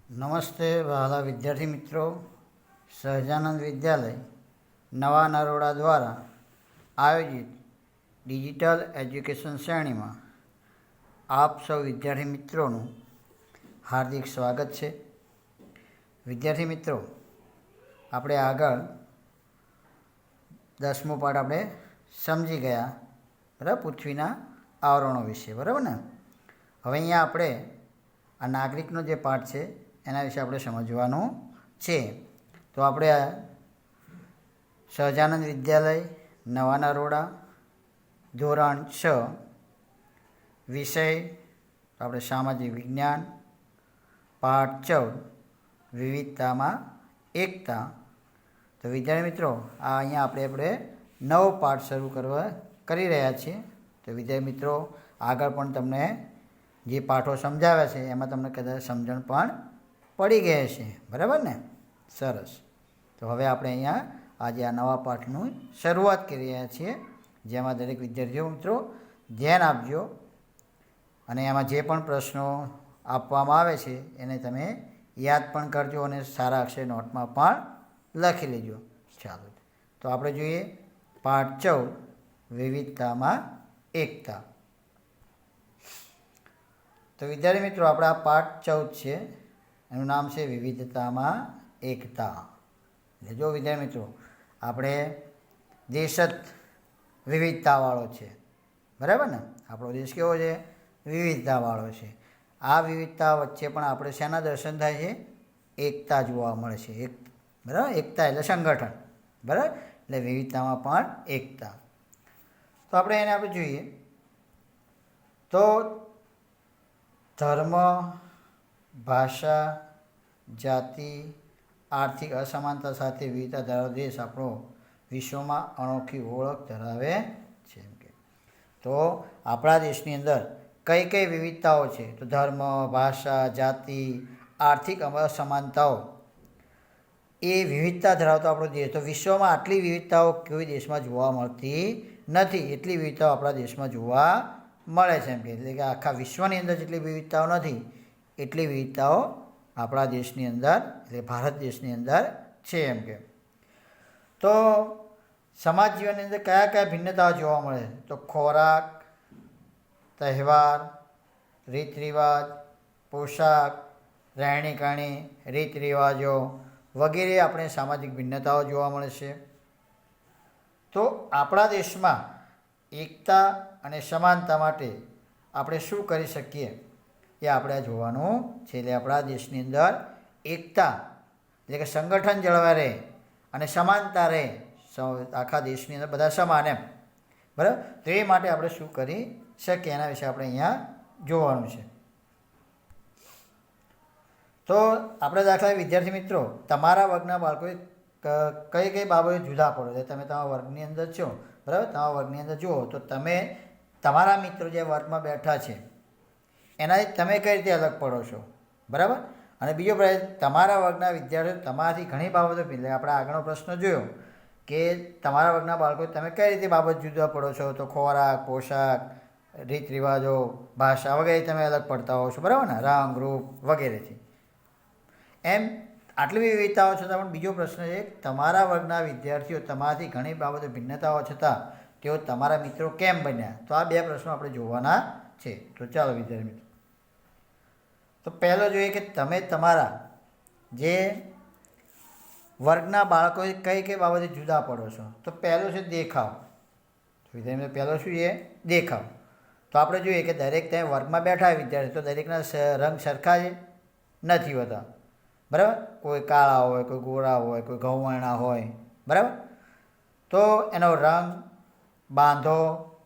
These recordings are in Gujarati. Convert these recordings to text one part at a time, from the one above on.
નમસ્તે વહાલા વિદ્યાર્થી મિત્રો, સહજાનંદ વિદ્યાલય નવા નરોડા દ્વારા આયોજિત ડિજિટલ એજ્યુકેશન શ્રેણીમાં આપ સૌ વિદ્યાર્થી મિત્રોનું હાર્દિક સ્વાગત છે. વિદ્યાર્થી મિત્રો, આપણે આગળ 10મો પાઠ આપણે સમજી ગયા, બરાબર, પૃથ્વીના આવરણો વિશે, બરાબર ને. હવે અહીંયા આપણે આ નાગરિકનો જે પાઠ છે એના વિશે આપણે સમજવાનું છે. તો આપણે સહજાનંદ વિદ્યાલય નવા નરોડા ધોરણ 6 વિષય આપણે સામાજિક વિજ્ઞાન, પાઠ 14 વિવિધતામાં એકતા. તો વિદ્યાર્થી મિત્રો, આ અહીંયા આપણે નવો પાઠ શરૂ કરી રહ્યા છીએ. તો વિદ્યાર્થી મિત્રો, આગળ પણ તમને જે પાઠો સમજાવ્યા છે એમાં તમને કદાચ સમજણ પણ પડી ગયા છે, બરાબર ને. સરસ. તો હવે આપણે અહીંયા આજે આ નવા પાઠની શરૂઆત કરી રહ્યા છીએ, જેમાં દરેક વિદ્યાર્થીઓ મિત્રો ધ્યાન આપજો અને એમાં જે પણ પ્રશ્નો આપવામાં આવે છે એને તમે યાદ પણ કરજો અને સારા અક્ષર નોટમાં પણ લખી લેજો. ચાલો, તો આપણે જોઈએ પાઠ 14 વિવિધતામાં એકતા. તો વિદ્યાર્થી મિત્રો, આપણા પાઠ 14 છે, એનું નામ છે વિવિધતામાં એકતા. એટલે જો વિદ્યાર્થી મિત્રો, આપણે દેશ જ વિવિધતાવાળો છે, બરાબર ને. આપણો દેશ કેવો છે? વિવિધતાવાળો છે. આ વિવિધતા વચ્ચે પણ આપણે શેના દર્શન થાય છે? એકતા જોવા મળે છે. બરાબર, એકતા એટલે સંગઠન, બરાબર, એટલે વિવિધતામાં પણ એકતા. તો આપણે જોઈએ તો ધર્મ, ભાષા, જાતિ, આર્થિક અસમાનતા સાથે વિવિધતા ધરાવતો દેશ આપણો વિશ્વમાં અનોખી ઓળખ ધરાવે છે. તો આપણા દેશની અંદર કઈ કઈ વિવિધતાઓ છે? તો ધર્મ, ભાષા, જાતિ, આર્થિક અસમાનતાઓ, એ વિવિધતા ધરાવતો આપણો દેશ. તો વિશ્વમાં આટલી વિવિધતાઓ કોઈ દેશમાં જોવા મળતી નથી, એટલી વિવિધતાઓ આપણા દેશમાં જોવા મળે છે. એટલે કે આખા વિશ્વની અંદર જેટલી વિવિધતાઓ નથી એટલી વિવિધતાઓ આપણા દેશની અંદર, એટલે ભારત દેશની અંદર છે. તો સમાજ જીવનની અંદર કયા કયા ભિન્નતાઓ જોવા મળે? તો ખોરાક, તહેવાર, રીત રિવાજ, પોશાક, રહેણી કહેણી, રીત રિવાજો વગેરે આપણે સામાજિક ભિન્નતાઓ જોવા મળે છે. તો આપણા દેશમાં એકતા અને સમાનતા માટે આપણે શું કરી શકીએ એ આપણે જોવાનું છે. એટલે આપણા દેશની અંદર એકતા એટલે કે સંગઠન જળવાઈ રહે અને સમાનતા રહે, આખા દેશની અંદર બધા સમાન, એમ, બરાબર. તો એ માટે આપણે શું કરી શકીએ એના વિશે આપણે અહીંયા જોવાનું છે. તો આપણે દાખલા વિદ્યાર્થી મિત્રો, તમારા વર્ગના બાળકોએ કઈ કઈ બાબતે જુદા પડો છે? તમે તમારા વર્ગની અંદર છો, બરાબર, તમારા વર્ગની અંદર જુઓ તો તમે તમારા મિત્રો જે વર્ગમાં બેઠા છે એનાથી તમે કઈ રીતે અલગ પડો છો, બરાબર. અને બીજો પ્રશ્ન, તમારા વર્ગના વિદ્યાર્થીઓ તમારાથી ઘણી બાબતો, એટલે આપણે આગળનો પ્રશ્ન જોયો કે તમારા વર્ગના બાળકો તમે કઈ રીતે બાબત જુદા પડો છો? તો ખોરાક, પોશાક, રીત રિવાજો, ભાષા વગેરે તમે અલગ પડતા હો છો, બરાબર ને, રંગ, રૂપ વગેરેથી. એમ આટલી વિવિધતાઓ છતાં પણ બીજો પ્રશ્ન છે, તમારા વર્ગના વિદ્યાર્થીઓ તમારાથી ઘણી બાબતો ભિન્નતાઓ છતાં તેઓ તમારા મિત્રો કેમ બન્યા? તો આ બે પ્રશ્નો આપણે જોવાના છે. તો ચાલો વિદ્યાર્થી મિત્રો, તો પહેલો જોઈએ કે તમે તમારા જે વર્ગના બાળકોએ કઈ કઈ બાબતે જુદા પડો છો. તો પહેલો છે દેખાવ. વિદ્યાર્થી મિત્રો, પહેલો શું છે? દેખાવ. તો આપણે જોઈએ કે દરેક ત્યાં વર્ગમાં બેઠા વિદ્યાર્થી, તો દરેકના રંગ સરખા છે નથી હોતા, બરાબર. કોઈ કાળા હોય, કોઈ ગોરા હોય, કોઈ ઘઉંવર્ણા હોય, બરાબર. તો એનો રંગ, બાંધો,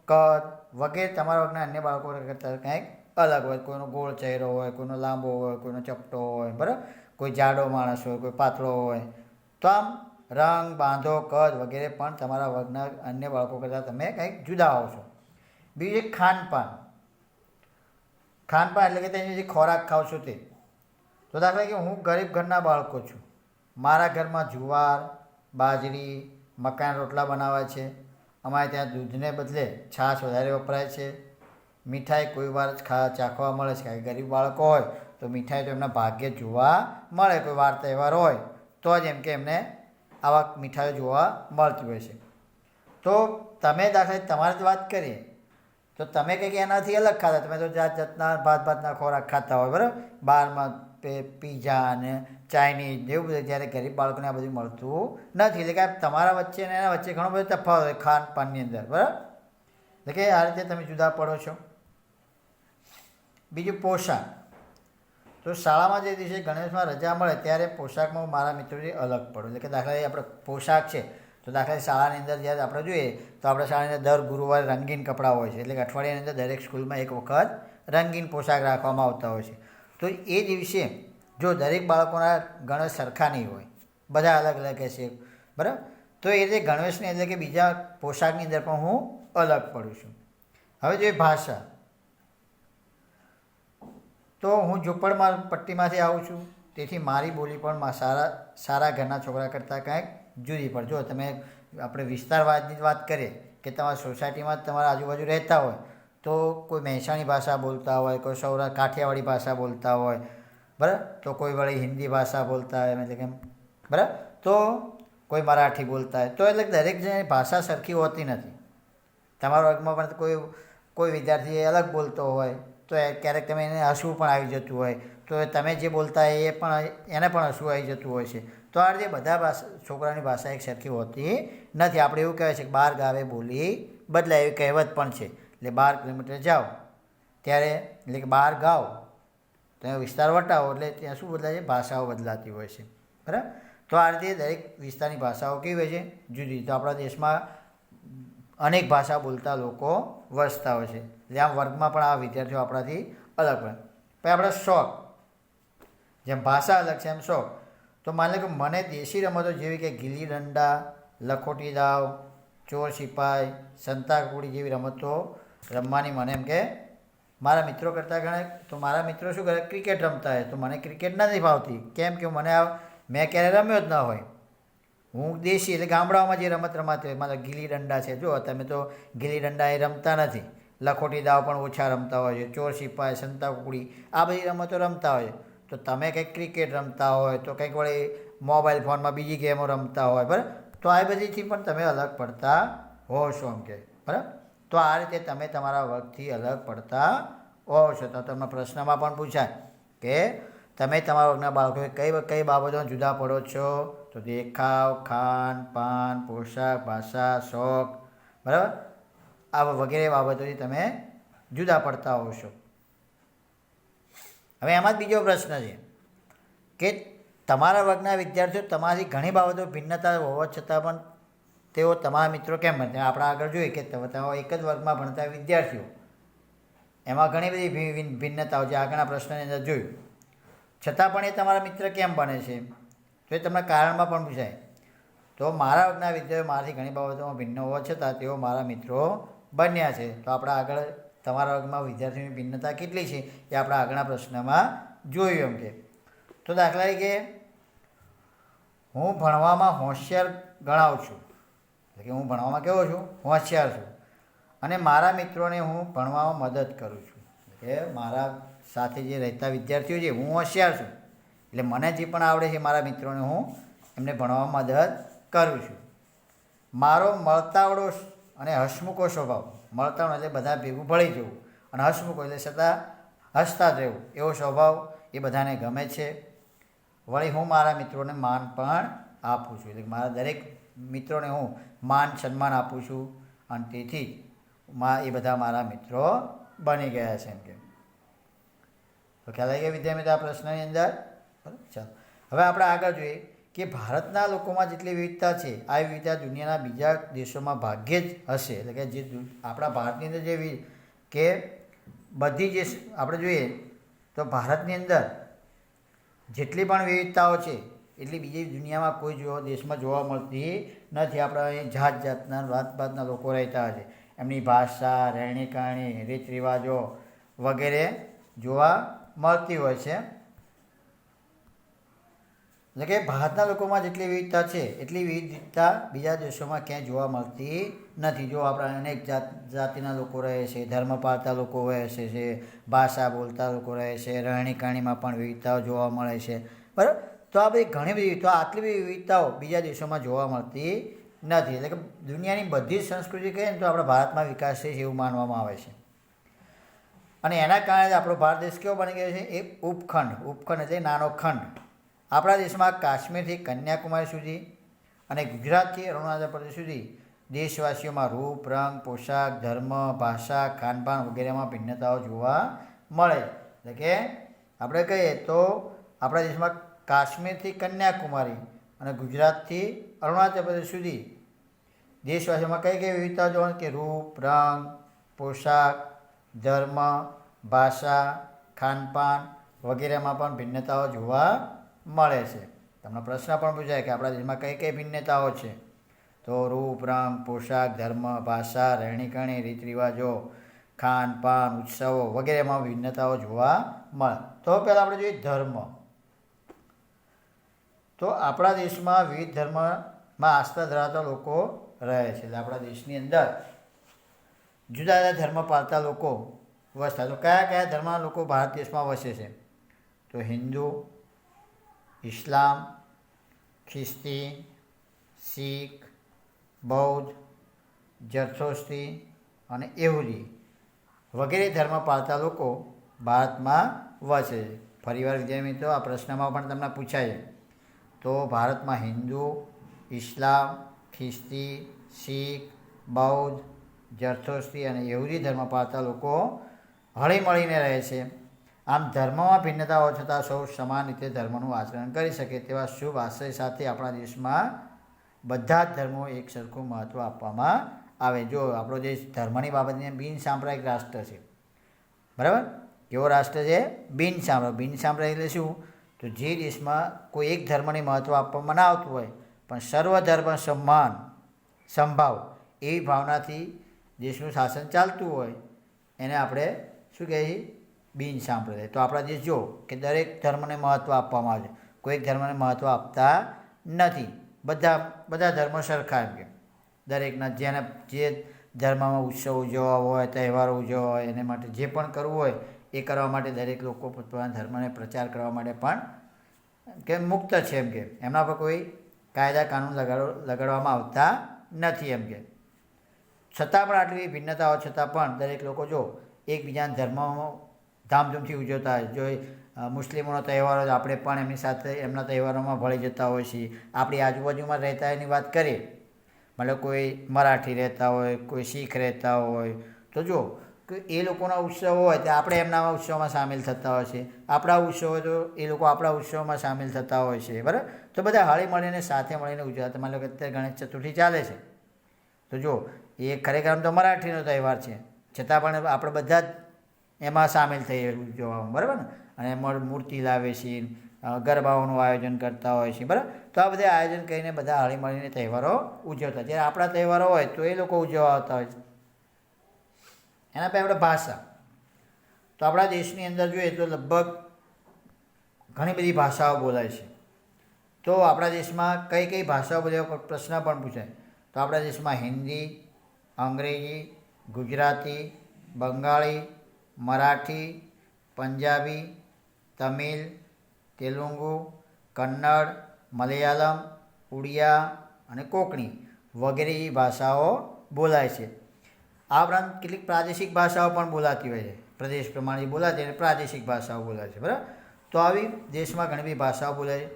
કદ વગેરે તમારા વર્ગના અન્ય બાળકો કરતાં કંઈક અલગ હોય. કોઈનો ગોળ ચહેરો હોય, કોઈનો લાંબો હોય, કોઈનો ચપટો હોય, બરાબર, કોઈ જાડો માણસ હોય, કોઈ પાતળો હોય. તો આમ રંગ, બાંધો, કદ વગેરે પણ તમારા વર્ગના અન્ય બાળકો કરતાં તમે કંઈક જુદા હો છો. બીજું છે ખાનપાન. ખાનપાન એટલે કે તમે જે ખોરાક ખાવ છો તે. તો દાખલા કે હું ગરીબ ઘરના બાળકો છું, મારા ઘરમાં જુવાર, બાજરી, મકાઈના રોટલા બનાવાય છે. અમારે ત્યાં દૂધને બદલે છાશ વધારે વપરાય છે. મીઠાઈ કોઈ વાર જ ચાખવા મળે છે, કારણ કે ગરીબ બાળકો હોય તો તો મીઠાઈ તો એમના ભાગ્યે જોવા મળે. કોઈ વાર તહેવાર હોય તો જ એમ કે એમને આવા મીઠાઈઓ જોવા મળતી હોય છે. તો તમે દાખલા તમારી જ વાત કરીએ તો તમે કંઈક એનાથી અલગ ખાતા, તમે તો જાત જાતના ભાતના ખોરાક ખાતા હોય, બરાબર. બહારમાં પીઝા અને ચાઇનીઝ એવું બધું, જ્યારે ગરીબ બાળકોને આ બધું મળતું નથી. એટલે કે તમારા વચ્ચે અને એના વચ્ચે ઘણો બધો તફાવત હોય ખાનપાનની અંદર, બરાબર. એટલે કે આ રીતે તમે જુદા પડો છો. બીજું પોશાક. તો શાળામાં જે દિવસે ગણેશમાં રજા મળે ત્યારે પોશાકમાં મારા મિત્રોથી અલગ પડો. એટલે કે દાખલા આપણે પોશાક છે તો દાખલા શાળાની અંદર જ્યારે આપણે જોઈએ તો આપણે શાળાની અંદર દર ગુરુવારે રંગીન કપડાં હોય છે. એટલે કે અઠવાડિયાની અંદર દરેક સ્કૂલમાં એક વખત રંગીન પોશાક રાખવામાં આવતા હોય છે. તો એ દિવસે જો દરેક બાળકોના ગણવેશ સરખા નહીં હોય, બધા અલગ અલગ હશે, બરાબર. તો એ રીતે ગણવેશની એટલે કે બીજા પોશાકની અંદર પણ હું અલગ પડું છું. હવે જોઈએ ભાષા. તો હું ઝૂંપડમાં પટ્ટીમાંથી આવું છું, તેથી મારી બોલી પણ સારા ઘરના છોકરા કરતાં કાંઈક જુદી પડે. જો તમે આપણે વિસ્તારવાદની વાત કરીએ કે તમારા સોસાયટીમાં તમારા આજુબાજુ રહેતા હોય તો કોઈ મહેસાણી ભાષા બોલતા હોય, કોઈ કાઠિયાવાડી ભાષા બોલતા હોય, બરાબર. તો કોઈ વળી હિન્દી ભાષા બોલતા હોય, એટલે કે બરાબર. તો કોઈ મરાઠી બોલતા હોય. તો એટલે દરેક જણની ભાષા સરખી હોતી નથી. તમારા વર્ગમાં પણ કોઈ વિદ્યાર્થી અલગ બોલતો હોય તો ક્યારેક તમે એને હસવું પણ આવી જતું હોય, તો તમે જે બોલતા હોય એને પણ હસવું આવી જતું હોય છે. તો આ રીતે બધા છોકરાની ભાષા એક સરખી હોતી નથી. આપણે એવું કહેવાય છે કે 12 ગાવે બોલી બદલાય, એવી કહેવત પણ છે. એટલે 12 કિલોમીટર જાઓ ત્યારે, એટલે કે 12 ગાઓ તમે વિસ્તાર વટાવો એટલે ત્યાં શું બદલાય છે? ભાષાઓ બદલાતી હોય છે, બરાબર. તો આ રીતે દરેક વિસ્તારની ભાષાઓ કેવી હોય છે? જુદી. તો આપણા દેશમાં અનેક ભાષા બોલતા લોકો વસતા હોય છે. એટલે આમ વર્ગમાં પણ આ વિદ્યાર્થીઓ આપણાથી અલગ પડે. પછી આપણા શોખ, જેમ ભાષા અલગ છે એમ શોખ. તો માની લો કે મને દેશી રમતો જેવી કે ગીલી દંડા, લખોટી દાવ, ચોર સિપાઈ, સંતાકુકડી જેવી રમતો રમવાની મને એમ કે મારા મિત્રો કરતાં ગણે. તો મારા મિત્રો શું કરે? ક્રિકેટ રમતા હોય. તો મને ક્રિકેટ નથી ભાવતી. કેમ કે મેં ક્યારેય રમ્યો જ ના હોય. હું દેશી એટલે ગામડાઓમાં જે રમત રમાતી હોય, મારા ગીલી દંડા છે. જો તમે તો ગીલી દંડા એ રમતા નથી. લખોટી દાવ પણ ઓછા રમતા હોય છે. ચોર સિપાઈ, સંતાકુકડી આ બધી રમતો રમતા હોય. તો તમે કંઈક ક્રિકેટ રમતા હોય, તો કંઈક વળી મોબાઈલ ફોનમાં બીજી ગેમો રમતા હોય, બરાબર. તો આ બધીથી પણ તમે અલગ પડતા હોવ છો એમ કે, બરાબર. તો આ રીતે તમે તમારા વર્ગથી અલગ પડતા હોવ છો. તો તમને પ્રશ્નમાં પણ પૂછાય કે તમે તમારા વર્ગના બાળકોએ કઈ બાબતોમાં જુદા પડો છો? તો દેખાવ, ખાન પાન, પોશાક, ભાષા, શોખ, બરાબર. આ વગેરે બાબતોથી તમે જુદા પડતા હોવ છો. હવે એમાં જ બીજો પ્રશ્ન છે કે તમારા વર્ગના વિદ્યાર્થીઓ તમારી ઘણી બાબતો ભિન્નતા હોવા છતાં પણ તેઓ તમારા મિત્રો કેમ બને? આપણે આગળ જોઈએ કે તેઓ એક જ વર્ગમાં ભણતા વિદ્યાર્થીઓ, એમાં ઘણી બધી ભિન્નતાઓ છે. આગળના પ્રશ્નની અંદર જોયું, છતાં પણ એ તમારા મિત્ર કેમ બને છે? તો એ તમને કારણમાં પણ પૂછાય. તો મારા વર્ગના વિદ્યાર્થીઓ મારાથી ઘણી બાબતોમાં ભિન્ન હોવા છતાં તેઓ મારા મિત્રો બન્યા છે. તો આપણે આગળ તમારા વર્ગમાં વિદ્યાર્થીઓની ભિન્નતા કેટલી છે એ આપણે આગળના પ્રશ્નમાં જોયું એમ કે. તો દાખલા તરીકે હું ભણવામાં હોશિયાર ગણાવું છું. એટલે કે હું ભણવામાં કેવો છું? હોશિયાર છું. અને મારા મિત્રોને હું ભણવામાં મદદ કરું છું. એટલે મારા સાથે જે રહેતા વિદ્યાર્થીઓ છે, હું હોશિયાર છું એટલે મને જે પણ આવડે છે મારા મિત્રોને હું એમને ભણવામાં મદદ કરું છું. મારો મળતાવડો અને હસમુખો સ્વભાવ, મળતાવડો એટલે બધા ભેગું ભળી જવું, અને હસમુખો એટલે છતાં હસતા જ રહેવું, એવો સ્વભાવ એ બધાને ગમે છે. વળી હું મારા મિત્રોને માન પણ આપું છું. એટલે મારા દરેક મિત્રોને હું માન સન્માન આપું છું, અને તેથી એ બધા મારા મિત્રો બની ગયા છે એમ કે. તો ખ્યાલ આવી ગયા વિદ્યાર્થી મિત્રો આ પ્રશ્નની અંદર? બરાબર. ચાલો હવે આપણે આગળ જોઈએ કે ભારતના લોકોમાં જેટલી વિવિધતા છે આ વિવિધતા દુનિયાના બીજા દેશોમાં ભાગ્યે જ હશે. એટલે કે જે આપણા ભારતની અંદર જે કે બધી જે આપણે જોઈએ તો ભારતની અંદર જેટલી પણ વિવિધતાઓ છે એટલી બીજી દુનિયામાં કોઈ દેશમાં જોવા મળતી નથી. આપણે અહીં જાત જાતના ભાતના લોકો રહેતા હોય છે, એમની ભાષા, રહેણી કહેણી, રીત રિવાજો વગેરે જોવા મળતી હોય છે. એટલે કે ભારતના લોકોમાં જેટલી વિવિધતા છે એટલી વિવિધતા બીજા દેશોમાં ક્યાંય જોવા મળતી નથી. જો આપણા અનેક જાતિના લોકો રહે છે, ધર્મ પાળતા લોકો રહે છે, ભાષા બોલતા લોકો રહે છે, રહેણી કહેણીમાં પણ વિવિધતાઓ જોવા મળે છે, બરાબર. તો આ બધી ઘણી બધી તો આટલી બધી વિવિધતાઓ બીજા દેશોમાં જોવા મળતી નથી. એટલે કે દુનિયાની બધી જ સંસ્કૃતિ કહીએ ને તો આપણા ભારતમાં વિકાસ છે એવું માનવામાં આવે છે. અને એના કારણે જ આપણો ભારત દેશ કેવો બની ગયો છે? એક ઉપખંડ એટલે નાનો ખંડ. આપણા દેશમાં કાશ્મીરથી કન્યાકુમારી સુધી અને ગુજરાતથી અરુણાચલ પ્રદેશ સુધી દેશવાસીઓમાં રૂપ, રંગ, પોશાક, ધર્મ, ભાષા, ખાનપાન વગેરેમાં ભિન્નતાઓ જોવા મળે. એટલે કે આપણે કહીએ તો આપણા દેશમાં કાશ્મીરથી કન્યાકુમારી અને ગુજરાતથી અરુણાચલ પ્રદેશ સુધી દેશવાસીઓમાં કઈ કઈ વિવિધતાઓ જોવા કે રૂપ, રંગ, પોશાક, ધર્મ, ભાષા, ખાનપાન વગેરેમાં પણ ભિન્નતાઓ જોવા મળે છે. તમને પ્રશ્ન પણ પૂછાય કે આપણા દેશમાં કઈ કઈ ભિન્નતાઓ છે? તો રૂપ, રંગ, પોશાક, ધર્મ, ભાષા, રહેણીકરણી, રીત રિવાજો, ખાનપાન, ઉત્સવો વગેરેમાં ભિન્નતાઓ જોવા મળે. તો પહેલાં આપણે જોઈએ ધર્મ. તો આપણા દેશમાં વિવિધ ધર્મમાં આસ્થા ધરાવતા લોકો રહે છે. એટલે આપણા દેશની અંદર જુદા જુદા ધર્મ પાળતા લોકો વસતા. તો કયા કયા ધર્મના લોકો ભારત દેશમાં વસે છે? તો હિન્દુ, ઇસ્લામ, ખ્રિસ્તી, શીખ, બૌદ્ધ, જરથોસ્ત્રી અને યહૂદી વગેરે ધર્મ પાળતા લોકો ભારતમાં વસે છે. ફરીવાર વિદ્યાર્થી મિત્રો, આ પ્રશ્નમાં પણ તમને પૂછાય તો ભારતમાં હિન્દુ, ઇસ્લામ, ખ્રિસ્તી, શીખ, બૌદ્ધ, જરથોસ્ત્રી અને યહૂદી ધર્મ પાળતા લોકો હળીમળીને રહે છે. આમ ધર્મમાં ભિન્નતાઓ છતાં સૌ સમાન રીતે ધર્મનું આચરણ કરી શકે તેવા શુભ આશય સાથે આપણા દેશમાં બધા જ ધર્મો એક સરખું મહત્ત્વ આપવામાં આવે. જો આપણો દેશ ધર્મની બાબતને બિન સાંપ્રદાયિક રાષ્ટ્ર છે, બરાબર. કેવો રાષ્ટ્ર છે? બિન સાંપ્રદાયિક એટલે શું? તો જે દેશમાં કોઈ એક ધર્મને મહત્ત્વ આપવામાં ના આવતું હોય પણ સર્વધર્મ સંભાવ એવી ભાવનાથી દેશનું શાસન ચાલતું હોય એને આપણે શું કહીએ છીએ? બિન સાંપ્રદાયિક. તો આપણા દેશ જો કે દરેક ધર્મને મહત્ત્વ આપવામાં આવે છે, કોઈ એક ધર્મને મહત્ત્વ આપતા નથી. બધા ધર્મો સરખા એમ કે દરેકના જે ધર્મમાં ઉત્સવ ઉજવવા હોય, તહેવારો ઉજવવા હોય, એને માટે જે પણ કરવું હોય એ કરવા માટે દરેક લોકો પોતાના ધર્મને પ્રચાર કરવા માટે પણ કે મુક્ત છે એમ કે એમના પર કોઈ કાયદા કાનૂન લગાડવામાં આવતા નથી એમ કે. છતાં પણ આટલી ભિન્નતાઓ છતાં પણ દરેક લોકો જો એકબીજાના ધર્મમાં ધામધૂમથી ઉજવતા હોય. જો મુસ્લિમોનો તહેવાર હોય આપણે પણ એમની સાથે એમના તહેવારોમાં ભળી જતા હોય છીએ. આપણી આજુબાજુમાં રહેતા એની વાત કરીએ, મતલબ કોઈ મરાઠી રહેતા હોય, કોઈ શીખ રહેતા હોય, તો જો કે એ લોકોના ઉત્સવ હોય તો આપણે એમના ઉત્સવમાં સામેલ થતા હોય છે. આપણા ઉત્સવ હોય તો એ લોકો આપણા ઉત્સવમાં સામેલ થતા હોય છે, બરાબર. તો બધા હળી મળીને સાથે મળીને ઉજવતા. માની લો કે અત્યારે ગણેશ ચતુર્થી ચાલે છે તો જો એ ખરેખર તો મરાઠીનો તહેવાર છે, છતાં પણ આપણે બધા જ એમાં સામેલ થઈ ઉજવવામાં, બરાબર ને. અને એમાં મૂર્તિ લાવે છે, ગરબાઓનું આયોજન કરતા હોય છે, બરાબર. તો આ બધા આયોજન કરીને બધા હળી મળીને તહેવારો ઉજવતા. જ્યારે આપણા તહેવારો હોય તો એ લોકો ઉજવવા આવતા હોય છે. એના પછી આપણે ભાષા. તો આપણા દેશની અંદર જોઈએ તો લગભગ ઘણી બધી ભાષાઓ બોલાય છે. તો આપણા દેશમાં કઈ કઈ ભાષાઓ બોલે પ્રશ્ન પણ પૂછાય. તો આપણા દેશમાં હિન્દી, અંગ્રેજી, ગુજરાતી, બંગાળી, મરાઠી, પંજાબી, તમિલ, તેલુગુ, કન્નડ, મલયાલમ, ઉડિયા અને કોંકણી વગેરે ભાષાઓ બોલાય છે. આ ઉપરાંત કેટલીક પ્રાદેશિક ભાષાઓ પણ બોલાતી હોય છે. પ્રદેશ પ્રમાણે બોલાતી અને પ્રાદેશિક ભાષાઓ બોલાય છે, બરાબર. તો આવી દેશમાં ઘણી બધી ભાષાઓ બોલાય છે.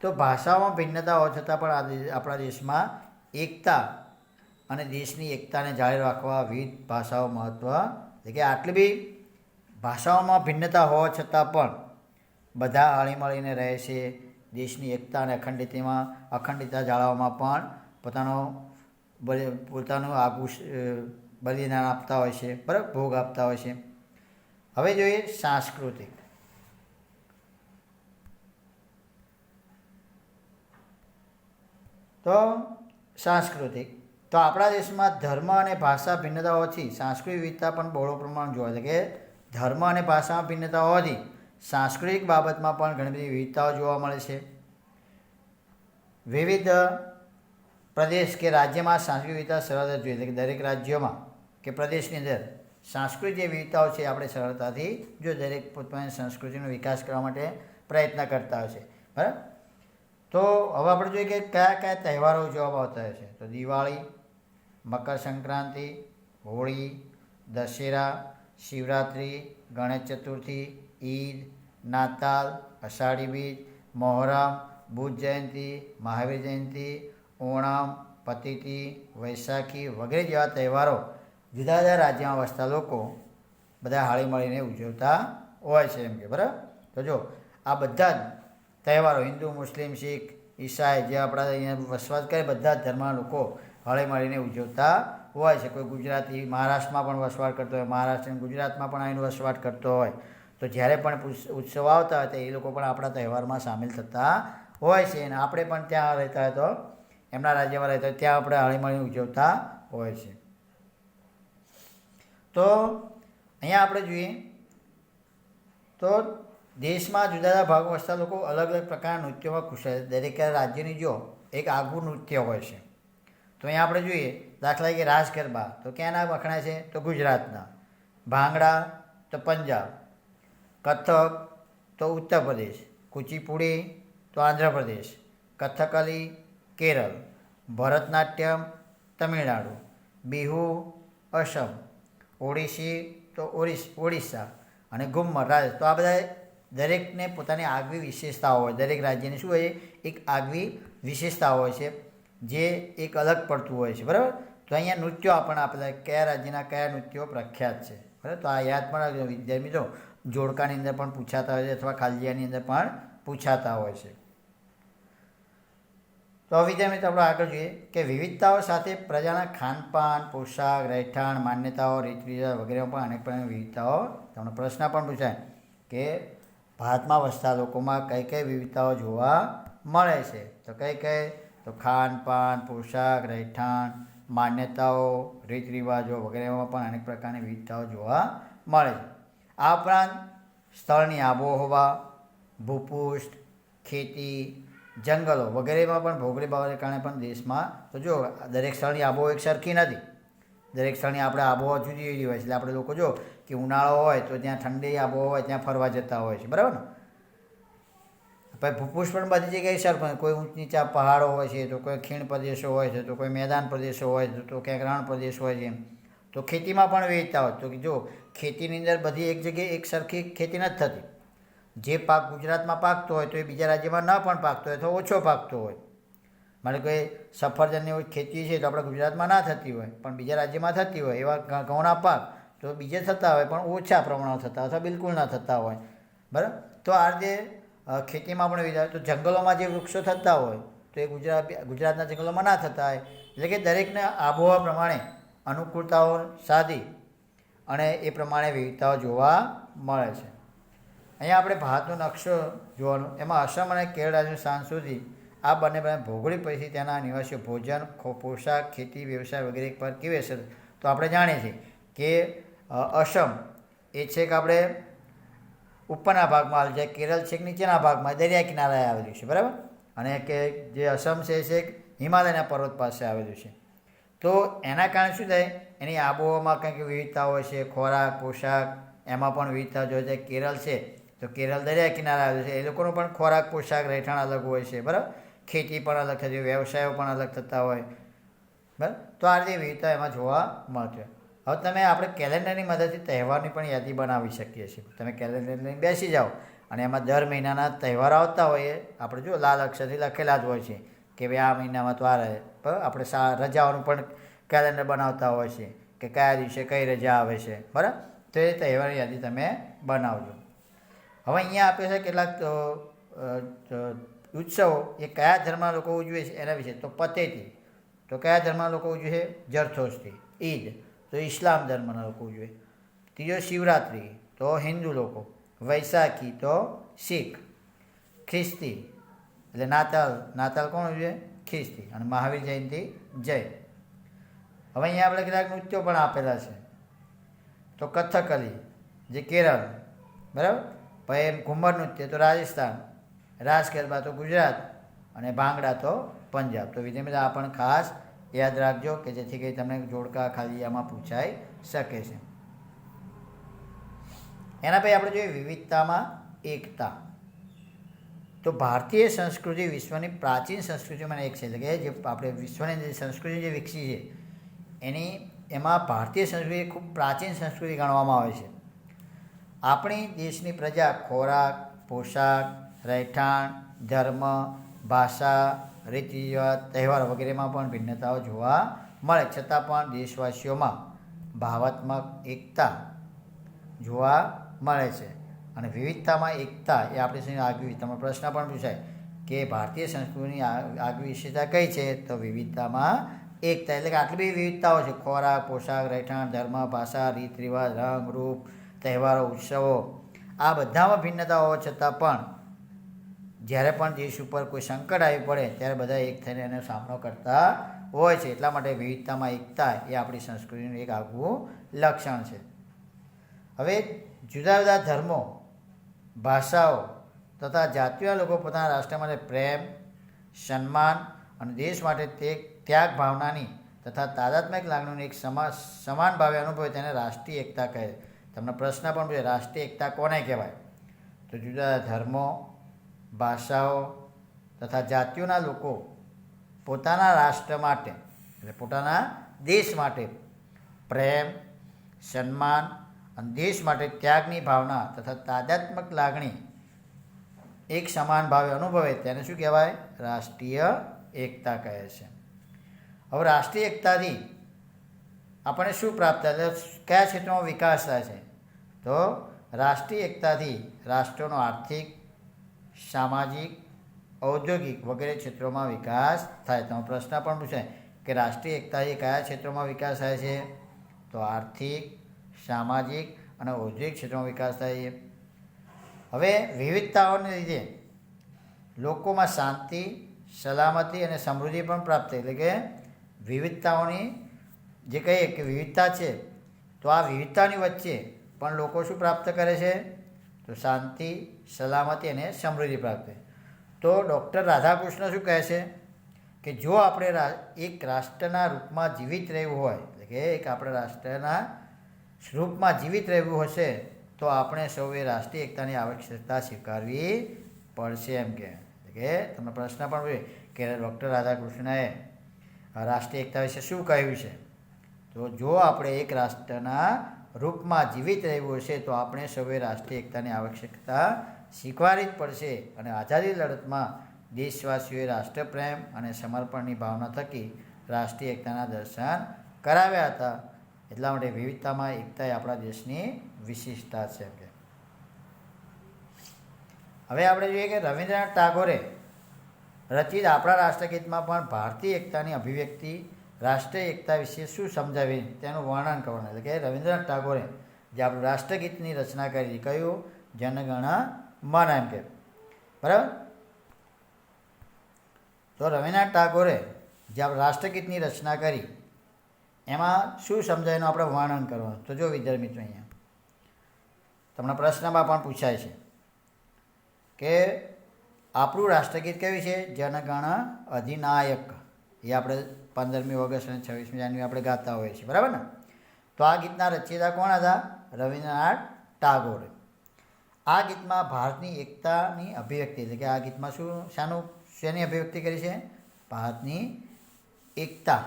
તો ભાષાઓમાં ભિન્નતા હોવા છતાં પણ આપણા દેશમાં એકતા અને દેશની એકતાને જાળવી રાખવા વિવિધ ભાષાઓ મહત્ત્વ. એટલે કે આટલી બી ભાષાઓમાં ભિન્નતા હોવા છતાં પણ બધા હળીમળીને રહે છે. દેશની એકતા અને અખંડિતતા જાળવવામાં પણ પોતાનું આગવું બલિદાન આપતા હોય છે, બરાબર, ભોગ આપતા હોય છે. હવે જોઈએ સાંસ્કૃતિક. તો આપણા દેશમાં ધર્મ અને ભાષા ભિન્નતા હોવાથી સાંસ્કૃતિક વિવિધતા પણ બહોળો પ્રમાણ જોવા છે. કે ધર્મ અને ભાષામાં ભિન્નતા હોવાથી સાંસ્કૃતિક બાબતમાં પણ ઘણી બધી વિવિધતાઓ જોવા મળે છે. વિવિધ પ્રદેશ કે રાજ્યમાં સાંસ્કૃતિક વિવિધતા સરળતા જોઈએ, એટલે કે દરેક રાજ્યોમાં કે પ્રદેશની અંદર સાંસ્કૃતિક જે વિવિધતાઓ છે આપણે સરળતાથી જો દરેક પોતાની સંસ્કૃતિનો વિકાસ કરવા માટે પ્રયત્ન કરતા હોય છે, બરાબર. તો હવે આપણે જોઈએ કે કયા કયા તહેવારો ઉજવવામાં આવતા હોય છે. તો દિવાળી, મકર સંક્રાંતિ, હોળી, દશેરા, શિવરાત્રિ, ગણેશ ચતુર્થી, ઈદ, નાતાલ, અષાઢી બીજ, મોહરમ, બુદ્ધ જયંતિ, મહાવીર જયંતિ, ઓણમ, પતિથી, વૈશાખી વગેરે જેવા તહેવારો જુદા જુદા રાજ્યમાં વસતા લોકો બધા હળી મળીને ઉજવતા હોય છે એમ કે, બરાબર. તો જો આ બધા જ તહેવારો હિન્દુ, મુસ્લિમ, શીખ, ઈસાઈ જે આપણા અહીંયા વસવાટ કરે બધા જ ધર્મના લોકો હળી મળીને ઉજવતા હોય છે. કોઈ ગુજરાતી મહારાષ્ટ્રમાં પણ વસવાટ કરતો હોય, મહારાષ્ટ્ર અને ગુજરાતમાં પણ આવીને વસવાટ કરતો હોય, તો જ્યારે પણ ઉત્સવ આવતા હોય તો એ લોકો પણ આપણા તહેવારમાં સામેલ થતા હોય છે. અને આપણે પણ ત્યાં રહેતા હોય તો એમના રાજ્યમાં રહેતા હોય ત્યાં આપણે હળી મળીને ઉજવતા હોય છે. તો અહીંયા આપણે જોઈએ તો દેશમાં જુદા જુદા ભાગમાં વસતા લોકો અલગ અલગ પ્રકારના નૃત્યોમાં કુશળ. દરેક રાજ્યની જો એક આગવું નૃત્ય હોય છે. તો અહીંયા આપણે જોઈએ દાખલા તરીકે રાસ ગરબા તો ક્યાંના વખણાય છે? તો ગુજરાતના. ભાંગડા તો પંજાબ, કથક તો ઉત્તર પ્રદેશ, કુચીપુડી તો આંધ્રપ્રદેશ, કથકલી કેરળ, ભરતનાટ્યમ તમિલનાડુ, બિહુ અસમ, ઓડિશી તો ઓડિશા અને ઘુમ્મર રાજસ્થાન. તો આ બધા દરેકને પોતાની આગવી વિશેષતાઓ હોય. દરેક રાજ્યની શું હોય? એક આગવી વિશેષતાઓ હોય છે જે એક અલગ પડતું હોય છે, બરાબર. તો અહીંયા નૃત્યો આપણને આપેલા કયા રાજ્યના કયા નૃત્યો પ્રખ્યાત છે, બરાબર. તો આ યાદ પણ રાખજો વિદ્યાર્થી મિત્રો. જોડકાની અંદર પણ પૂછાતા હોય છે અથવા ખાલજીયાની અંદર પણ પૂછાતા હોય છે. તો વિદ્યાર્થી મિત્રો આપણે આગળ જોઈએ કે વિવિધતાઓ સાથે પ્રજાના ખાનપાન, પોશાક, રહેઠાણ, માન્યતાઓ, રીત રિવાજ વગેરેમાં પણ અનેક પ્રકારની વિવિધતાઓ. તમને પ્રશ્ન પણ પૂછાય કે ભારતમાં વસતા લોકોમાં કઈ કઈ વિવિધતાઓ જોવા મળે છે? તો કઈ કઈ? તો ખાનપાન, પોશાક, રહેઠાણ, માન્યતાઓ, રીત રિવાજો વગેરેમાં પણ અનેક પ્રકારની વિવિધતાઓ જોવા મળે છે. આ ઉપરાંત સ્થળની આબોહવા, ભૂપૃષ્ઠ, ખેતી, જંગલો વગેરેમાં પણ ભૌગોલિક બાબતને કારણે પણ દેશમાં તો જો દરેક સ્થળની આબોહવા એક સરખી નથી. દરેક સ્થળની આપણે આબોહવા જુદી જુદી હોય છે. એટલે આપણે લોકો જો કે ઉનાળો હોય તો ત્યાં ઠંડી આબોહવા હોય ત્યાં ફરવા જતા હોય છે, બરાબર ને. પછી ભૂપૃષ્ઠ પણ બધી જગ્યાએ સરખું. કોઈ ઊંચ નીચા પહાડો હોય છે, તો કોઈ ખીણ પ્રદેશો હોય છે, તો કોઈ મેદાન પ્રદેશો હોય છે, તો ક્યાંક રણ પ્રદેશ હોય છે. તો ખેતીમાં પણ વિવિધતા હોય. તો જો ખેતીની અંદર બધી એક જગ્યાએ એક સરખી ખેતી નથી થતી. જે પાક ગુજરાતમાં પાકતો હોય તો એ બીજા રાજ્યમાં ન પણ પાકતો હોય અથવા ઓછો પાકતો હોય. મારે કોઈ સફરજનની ખેતી છે તો આપણે ગુજરાતમાં ના થતી હોય પણ બીજા રાજ્યમાં થતી હોય. એવા ઘઉંના પાક તો બીજે થતા હોય પણ ઓછા પ્રમાણમાં થતા અથવા બિલકુલ ના થતા હોય, બરાબર. તો આ રીતે ખેતીમાં પણ વિચાર. તો જંગલોમાં જે વૃક્ષો થતા હોય તો એ ગુજરાતના જંગલોમાં ના થતા હોય. એટલે કે દરેકને આબોહવા પ્રમાણે અનુકૂળતાઓ સાધી અને એ પ્રમાણે વિવિધતાઓ જોવા મળે છે. અહીંયા આપણે ભારતનો નકશો જોવાનો. એમાં આસામ અને કેરળ રાજ્યનું સ્થાન સુધી આ બંને ભૌગોલિક પરિસ્થિતિ ત્યાંના નિવાસીઓ ભોજન, પોશાક, ખેતી, વ્યવસાય વગેરે પર કેવી અસર. તો આપણે જાણીએ છીએ કે અસમ એ છેક આપણે ઉપરના ભાગમાં આવેલું છે, કેરળ છેક નીચેના ભાગમાં દરિયા કિનારાએ આવેલું છે, બરાબર. અને કે જે અસમ છે એ છેક હિમાલયના પર્વત પાસે આવેલું છે. તો એના કારણે શું થાય? એની આબોહવામાં કંઈક વિવિધતા હોય છે. ખોરાક, પોશાક એમાં પણ વિવિધતા જોઈએ છે. કેરળ છે તો કેરળ દરિયા કિનારે આવેલું છે. એ લોકોનો પણ ખોરાક, પોશાક, રહેઠાણ અલગ હોય છે, બરાબર. ખેતી પણ અલગ થતી હોય, વ્યવસાયો પણ અલગ થતા હોય, બરાબર. તો આ રીતે વિવિધતા એમાં જોવા મળતી હોય. હવે તમે આપણે કેલેન્ડરની મદદથી તહેવારની પણ યાદી બનાવી શકીએ છીએ. તમે કેલેન્ડર લઈને બેસી જાઓ અને એમાં દર મહિનાના તહેવારો આવતા હોય એ આપણે જો લાલ અક્ષરથી લખેલા જ હોય છે કે ભાઈ આ મહિનામાં તો આ રહે. આપણે રજાઓનું પણ કેલેન્ડર બનાવતા હોય છે કે કયા દિવસે કઈ રજા આવે છે, બરાબર. તો એ તહેવારની યાદી તમે બનાવજો. હવે અહીંયા આપે છે કેટલાક ઉત્સવો એ કયા ધર્મના લોકો ઉજવે છે એના વિશે. તો પતેતી તો કયા ધર્મના લોકો ઉજવે છે? જરથોસ્તી. ઈદ તો ઇસ્લામ ધર્મના લોકો ઉજવે. ત્રીજો શિવરાત્રિ તો હિન્દુ લોકો. વૈશાખી તો શીખ. ખ્રિસ્તી એટલે નાતાલ કોણ ઉજવે? ખ્રિસ્તી. અને મહાવીર જયંતિ જૈન. હવે અહીંયા આપણે કેટલાક નૃત્યો પણ આપેલા છે. તો કથકલી જે કેરળ, બરાબર. પછી ઘુમ્મર નૃત્ય તો રાજસ્થાન. રાસ ગરબા તો ગુજરાત. અને ભાંગડા તો પંજાબ. તો વિદ્યાર્થી આ પણ ખાસ યાદ રાખજો કે જેથી કરી તમને જોડકા ખાલી આમાં પૂછાઈ શકે છે. એના પછી આપણે જોઈએ વિવિધતામાં એકતા. તો ભારતીય સંસ્કૃતિ વિશ્વની પ્રાચીન સંસ્કૃતિમાંની એક છે. એટલે કે જે આપણે વિશ્વની જે સંસ્કૃતિ જે વિકસી છે એમાં ભારતીય સંસ્કૃતિ ખૂબ પ્રાચીન સંસ્કૃતિ ગણવામાં આવે છે. આપણી દેશની પ્રજા ખોરાક, પોશાક, રહેઠાણ, ધર્મ, ભાષા, રીતિ રિવાજ, તહેવાર વગેરેમાં પણ ભિન્નતાઓ જોવા મળે, છતાં પણ દેશવાસીઓમાં ભાવાત્મક એકતા જોવા મળે છે. અને વિવિધતામાં એકતા એ આપણી આગવી, તમે પ્રશ્ન પણ પૂછાય કે ભારતીય સંસ્કૃતિની આગવી વિશેષતા કઈ છે? તો વિવિધતામાં એકતા. એટલે કે આટલી બધી વિવિધતાઓ છે: ખોરાક, પોશાક, રહેઠાણ, ધર્મ, ભાષા, રીત રિવાજ, રંગ, રૂપ, તહેવારો, ઉત્સવો, આ બધામાં ભિન્નતાઓ હોવા છતાં પણ જ્યારે પણ દેશ ઉપર કોઈ સંકટ આવી પડે ત્યારે બધા એક થઈને એનો સામનો કરતા હોય છે. એટલા માટે વિવિધતામાં એકતા એ આપણી સંસ્કૃતિનું એક આગવું લક્ષણ છે. હવે જુદા જુદા ધર્મો, ભાષાઓ તથા જાતિઓના લોકો પોતાના રાષ્ટ્ર માટે પ્રેમ, સન્માન અને દેશ માટે ત્યાગ ભાવનાની તથા તાદાત્મ્યક લાગણીઓની એક સમાન ભાવે અનુભવે તેને રાષ્ટ્રીય એકતા કહે. તમને પ્રશ્ન પણ પૂછે રાષ્ટ્રીય એકતા કોને કહેવાય? તો જુદા ધર્મો, ભાષાઓ તથા જાતિઓના લોકો પોતાના રાષ્ટ્ર માટે એટલે પોતાના દેશ માટે પ્રેમ, સન્માન અને દેશ માટે ત્યાગની ભાવના તથા તાદાત્મક લાગણી એક સમાન ભાવે અનુભવે તેને શું કહેવાય? રાષ્ટ્રીય એકતા કહે છે. હવે રાષ્ટ્રીય એકતાથી આપણને શું પ્રાપ્ત થાય? કયા ક્ષેત્રમાં વિકાસ થાય છે? તો રાષ્ટ્રીય એકતાથી રાષ્ટ્રોનો આર્થિક, સામાજિક, ઔદ્યોગિક વગેરે ક્ષેત્રોમાં વિકાસ થાય. તો પ્રશ્ન પણ પૂછાય કે રાષ્ટ્રીય એકતાથી કયા ક્ષેત્રોમાં વિકાસ થાય છે? તો આર્થિક, સામાજિક અને ઔદ્યોગિક ક્ષેત્રોમાં વિકાસ થાય છે. હવે વિવિધતાઓને લીધે લોકોમાં શાંતિ, સલામતી અને સમૃદ્ધિ પણ પ્રાપ્ત થાય. એટલે કે વિવિધતાઓની જે કહીએ કે વિવિધતા છે તો આ વિવિધતાની વચ્ચે પણ લોકો શું પ્રાપ્ત કરે છે? તો શાંતિ, સલામતી અને સમૃદ્ધિ પ્રાપ્ત થાય. તો ડૉક્ટર રાધાકૃષ્ણ શું કહે છે કે જો આપણે એક રાષ્ટ્રના રૂપમાં જીવિત રહેવું હોય, એટલે કે એક આપણે રાષ્ટ્રના રૂપમાં જીવિત રહેવું હશે તો આપણે સૌએ રાષ્ટ્રીય એકતાની આવશ્યકતા સ્વીકારવી પડશે એમ કે. એટલે કે તમને પ્રશ્ન પણ હોય કે ડૉક્ટર રાધાકૃષ્ણએ રાષ્ટ્રીય એકતા વિશે શું કહ્યું છે? તો જો આપણે એક રાષ્ટ્રના રૂપમાં જીવિત રહેવું હશે તો આપણે સૌએ રાષ્ટ્રીય એકતાની આવશ્યકતા સ્વીકારવી જ પડશે. અને આઝાદી લડતમાં દેશવાસીઓએ રાષ્ટ્રપ્રેમ અને સમર્પણની ભાવના થકી રાષ્ટ્રીય એકતાના દર્શન કરાવ્યા હતા. એટલા માટે વિવિધતામાં એકતા એ આપણા દેશની વિશિષ્ટતા છે. હવે આપણે જોઈએ કે રવિન્દ્રનાથ ટાગોરે રચિત આપણા રાષ્ટ્રગીતમાં પણ ભારતીય એકતાની અભિવ્યક્તિ, રાષ્ટ્રીય એકતા વિશે શું સમજાવી તેનું વર્ણન કરવાનું. એટલે કે રવિન્દ્રનાથ ટાગોરે જે આપણું રાષ્ટ્રગીતની રચના કરી, કયું? જનગણ મન એમ કે. બરાબર? તો રવિન્દ્રનાથ ટાગોરે જે આપણે રાષ્ટ્રગીતની રચના કરી એમાં શું સમજાય એનું આપણે વર્ણન કરવાનું. તો જો વિદ્યાર્થી મિત્રો અહીંયા તમને પ્રશ્નમાં પણ પૂછાય છે કે આપણું રાષ્ટ્રગીત કયું છે? જનગણ અધિનાયક. એ આપણે 15મી ઓગસ્ટ અને 26મી જાન્યુઆરી આપણે ગાતા હોઈએ છીએ. બરાબર ને? તો આ ગીતના રચયિતા કોણ હતા? રવિન્દ્રનાથ ટાગોર. આ ગીતમાં ભારતની એકતાની અભિવ્યક્તિ, એટલે કે આ ગીતમાં શેની અભિવ્યક્તિ કરી છે? ભારતની એકતા.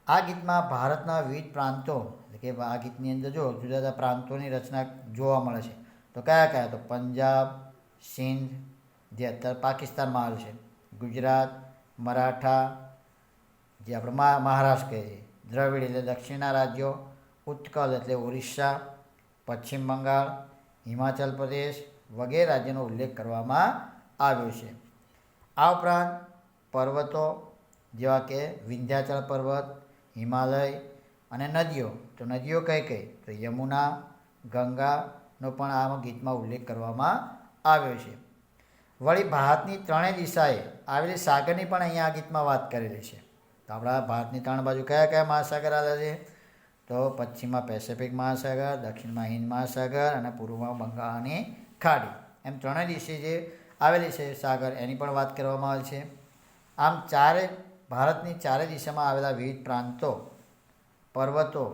આ ગીતમાં ભારતના વિવિધ પ્રાંતો, એટલે કે આ ગીતની અંદર જો જુદા જુદા પ્રાંતોની રચના જોવા મળે છે. તો કયા કયા? તો પંજાબ, સિંધ જે અત્યારે પાકિસ્તાનમાં આવેલું છે, ગુજરાત, મરાઠા જે આપણે મહારાષ્ટ્ર કહીએ છીએ, દ્રવિડ એટલે દક્ષિણના રાજ્યો, ઉત્કલ એટલે ઓરિસ્સા, પશ્ચિમ બંગાળ, હિમાચલ પ્રદેશ વગેરે રાજ્યનો ઉલ્લેખ કરવામાં આવ્યો છે. આ ઉપરાંત પર્વતો જેવા કે વિંધ્યાચલ પર્વત, હિમાલય અને નદીઓ. તો નદીઓ કઈ કઈ? તો યમુના, ગંગાનો પણ આ ગીતમાં ઉલ્લેખ કરવામાં આવ્યો છે. વળી ભારતની ત્રણેય દિશાએ આવેલી સાગરની પણ અહીંયા આ ગીતમાં વાત કરેલી છે. તો આપણા ભારતની ત્રણ બાજુ કયા કયા મહાસાગર આવેલા છે? તો પશ્ચિમમાં પેસિફિક મહાસાગર, દક્ષિણમાં હિન્દ મહાસાગર અને પૂર્વમાં બંગાળની ખાડી. એમ ત્રણેય દિશે જે આવેલી છે સાગર, એની પણ વાત કરવામાં આવે છે. આમ ભારતની ચારે દિશામાં આવેલા વિવિધ પ્રાંતો, પર્વતો,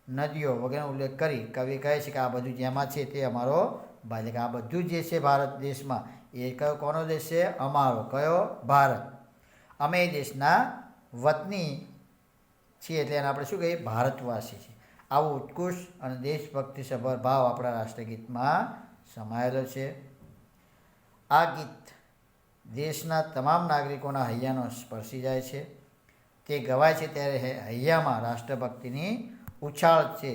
નદીઓ વગેરેનો ઉલ્લેખ કરી કવિ કહે છે કે આ બધું જેમાં છે તે અમારો ભાગ, એટલે કે આ બધું જે છે ભારત દેશમાં એ કોનો દેશ છે? અમારો. કયો? ભારત. અમે એ દેશના વતની છીએ, એટલે એને આપણે શું કહીએ? ભારતવાસી છીએ. આવો ઉત્કૃષ્ટ અને દેશભક્તિસભર ભાવ આપણા રાષ્ટ્રગીતમાં સમાયેલો છે. આ ગીત દેશના તમામ નાગરિકોના હૈયાનો સ્પર્શી જાય છે. તે ગવાય છે ત્યારે હૈયામાં રાષ્ટ્રભક્તિની ઉછાળ છે.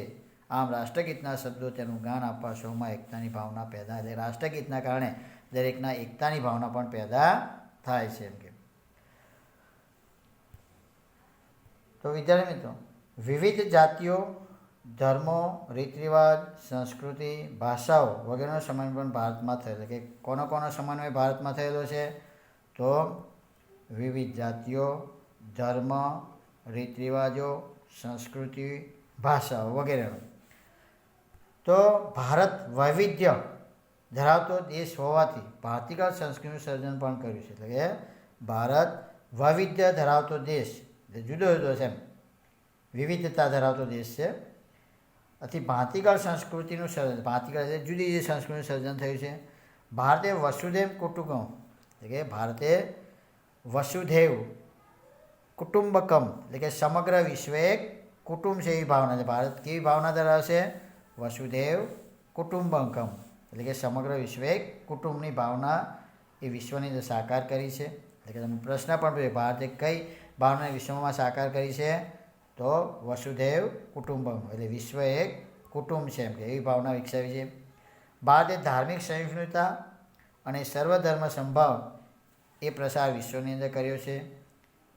આમ રાષ્ટ્રગીતના શબ્દો તેનું ગાન આપવા સૌમાં એકતાની ભાવના પેદા, એટલે રાષ્ટ્રગીતના કારણે દરેકના એકતાની ભાવના પણ પેદા થાય છે. એમ કે તો વિદ્યાર્થી મિત્રો, વિવિધ જાતિઓ, ધર્મો, રીત રિવાજ, સંસ્કૃતિ, ભાષાઓ વગેરેનો સમન્વય પણ ભારતમાં થયેલો, કે કોનો કોનો સમન્વય ભારતમાં થયેલો છે? તો વિવિધ જાતિઓ, ધર્મ, રીત રિવાજો, સંસ્કૃતિ, ભાષાઓ વગેરેનો. તો ભારત વૈવિધ્ય ધરાવતો દેશ હોવાથી ભારતીય સંસ્કૃતિનું સર્જન પણ કર્યું છે. એટલે કે ભારત વૈવિધ્ય ધરાવતો દેશ, જુદો જુદો છે એમ, વિવિધતા ધરાવતો દેશ છે. આથી ભાતીગળ સંસ્કૃતિનું સર્જન, ભાતીગળ એટલે જુદી જુદી સંસ્કૃતિનું સર્જન થયું છે. ભારતે વસુધૈવ કુટુંબકમ, એટલે કે ભારતે વસુધૈવ કુટુંબકમ, એટલે કે સમગ્ર વિશ્વ એક કુટુંબ છે એવી ભાવના છે. ભારત કેવી ભાવના ધરાવશે? વસુધૈવ કુટુંબકમ, એટલે કે સમગ્ર વિશ્વ એક કુટુંબની ભાવના એ વિશ્વની અંદર સાકાર કરી છે. એટલે કે તમે પ્રશ્ન પણ પૂછ્યો, ભારતે કઈ ભાવના વિશ્વમાં સાકાર કરી છે? તો વસુધૈવ કુટુંબકમ, એટલે વિશ્વ એક કુટુંબ છે એમ કે એવી ભાવના વિકસાવી છે. ભારતે ધાર્મિક સહિષ્ણુતા અને સર્વધર્મ સંભાવ એ પ્રસાર વિશ્વની અંદર કર્યો છે.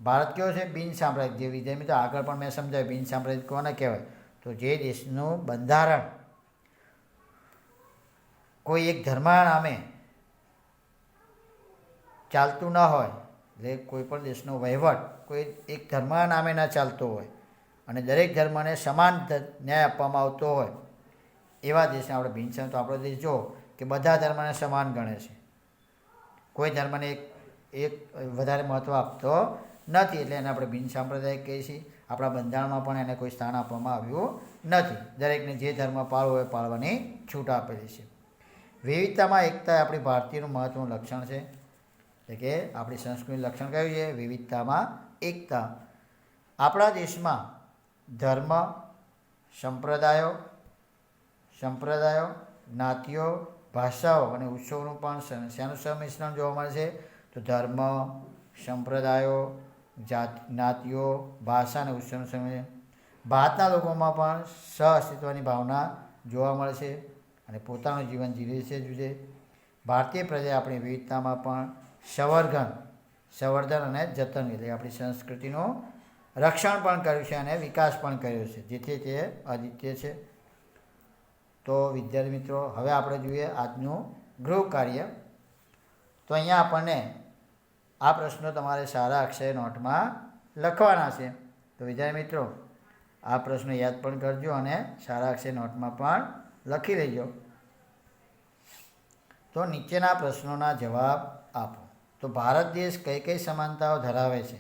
ભારત કેવો છે? બિન સાંપ્રદાયિક. જે વિદ્યાર્થી મિત્રો આગળ પણ મેં સમજાવ્યું, બિન સાંપ્રદાયિક કોને કહેવાય? તો જે દેશનું બંધારણ કોઈ એક ધર્મના નામે ચાલતું ન હોય, એટલે કોઈ પણ દેશનો વહીવટ કોઈ એક ધર્મના નામે ન ચાલતો હોય અને દરેક ધર્મને સમાન ન્યાય આપવામાં આવતો હોય, એવા દેશને આપણે બિન સાંપ્રદાયિક. તો આપણો દેશ જો કે બધા ધર્મને સમાન ગણે છે, કોઈ ધર્મને એક વધારે મહત્ત્વ આપતો નથી, એટલે એને આપણે બિન સાંપ્રદાયિક કહીએ છીએ. આપણા બંધારણમાં પણ એને કોઈ સ્થાન આપવામાં આવ્યું નથી. દરેકને જે ધર્મ પાળવો હોય પાળવાની છૂટ આપેલી છે. વિવિધતામાં એકતા એ આપણી ભારતીયનું મહત્ત્વનું લક્ષણ છે. એટલે કે આપણી સંસ્કૃતિનું લક્ષણ કયું છે? વિવિધતામાં એકતા. આપણા દેશમાં ધર્મ, સંપ્રદાયો, જ્ઞાતિઓ, ભાષાઓ અને ઉત્સવોનું પણ શેનું સંમિશ્રણ જોવા મળે છે? તો ધર્મ, સંપ્રદાયો, જ્ઞાતિઓ, ભાષા અને ઉત્સવનું સંમિશ્રણ. ભારતના લોકોમાં પણ સહઅસ્તિત્વની ભાવના જોવા મળે છે અને પોતાનું જીવન જીવે છે. ભારતીય પ્રજાએ આપણી વિવિધતામાં પણ સંવર્ધન અને જતન, એટલે આપણી સંસ્કૃતિનું રક્ષણ પણ કર્યું છે અને વિકાસ પણ કર્યો છે, જેથી તે અદ્વિતીય છે. તો વિદ્યાર્થી મિત્રો, હવે આપણે જોઈએ આજનું ગૃહ કાર્ય. તો અહીંયા આપણને આ પ્રશ્નો તમારે સારા અક્ષરે નોટમાં લખવાના છે. તો વિદ્યાર્થી મિત્રો, આ પ્રશ્નો યાદ પણ કરજો અને સારા અક્ષરે નોટમાં પણ લખી લેજો. તો નીચેના પ્રશ્નોના જવાબ આપો. તો ભારત દેશ કઈ કઈ સમાનતાઓ ધરાવે છે?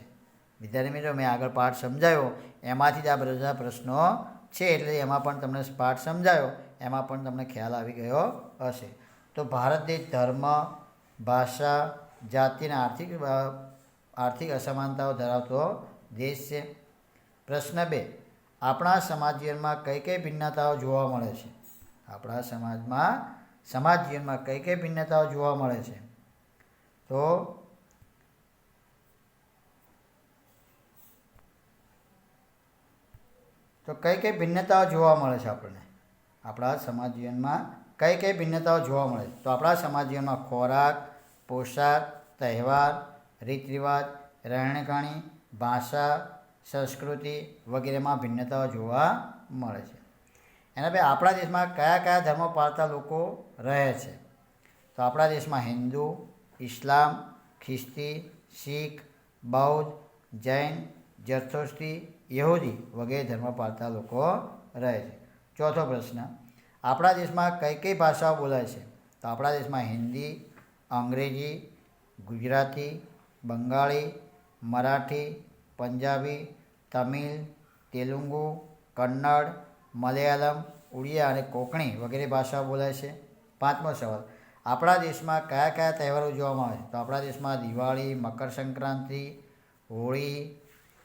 વિદ્યાર્થી મિત્રો, મેં આગળ પાઠ સમજાવ્યો એમાંથી જ આ બધા પ્રશ્નો છે, એટલે એમાં પણ તમને પાઠ સમજાયો એમાં પણ તમને ખ્યાલ આવી ગયો હશે. તો ભારત દેશ ધર્મ, ભાષા, જાતિ અને આર્થિક અસમાનતાઓ ધરાવતો દેશ છે. પ્રશ્ન 2, આપણા સમાજ જીવનમાં કઈ કઈ ભિન્નતાઓ જોવા મળે છે? આપણા સમાજ જીવનમાં કઈ કઈ ભિન્નતાઓ જોવા મળે છે? તો કઈ કઈ ભિન્નતાઓ જોવા મળે છે આપણને? આપણા સમાજ જીવનમાં કઈ કઈ ભિન્નતાઓ જોવા મળે છે? તો આપણા સમાજ જીવનમાં ખોરાક, પોશાક, તહેવાર, રીત રિવાજ, રહેણીકરણી, ભાષા, સંસ્કૃતિ વગેરેમાં ભિન્નતાઓ જોવા મળે છે. એના પછી આપણા દેશમાં કયા કયા ધર્મો પાળતા લોકો રહે છે? તો આપણા દેશમાં હિન્દુ, ઇસ્લામ, ખ્રિસ્તી, શીખ, બૌદ્ધ, જૈન, જરથોસ્ત્રી, યહૂદી વગેરે ધર્મ પાળતા લોકો રહે છે. ચોથો પ્રશ્ન, આપણા દેશમાં કઈ કઈ ભાષાઓ બોલાય છે? તો આપણા દેશમાં હિન્દી, અંગ્રેજી, ગુજરાતી, બંગાળી, મરાઠી, પંજાબી, તમિલ, તેલુગુ, કન્નડ, મલયાલમ, ઉડિયા અને કોંકણી વગેરે ભાષાઓ બોલાય છે. 5મો સવાલ, આપણા દેશમાં કયા કયા તહેવારો ઉજવવામાં આવે છે? તો આપણા દેશમાં દિવાળી, મકર સંક્રાંતિ, હોળી,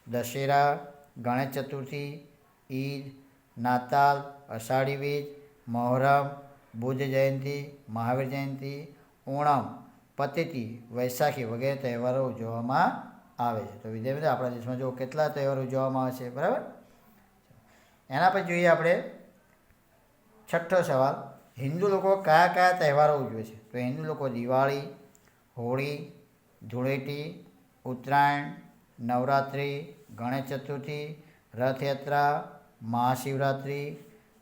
દશેરા, ગણેશ ચતુર્થી, ઈદ, નાતાલ, અષાઢી બીજ, મહોરમ, બુદ્ધ જયંતિ, મહાવીર જયંતિ, ઓણમ, પતેતી, વૈશાખી વગેરે તહેવારો ઉજવવામાં આવે છે. તો વિદ્યાર્થી મિત્રો, આપણા દેશમાં જો કેટલા તહેવારો ઉજવવામાં આવે છે, બરાબર. એના પછી જોઈએ આપણે 6ઠ્ઠો સવાલ, હિન્દુ લોકો કયા કયા તહેવારો ઉજવે છે? તો હિન્દુ લોકો દિવાળી, હોળી, ધૂળેટી, ઉત્તરાયણ, નવરાત્રિ, ગણેશ ચતુર્થી, રથયાત્રા, મહાશિવરાત્રિ,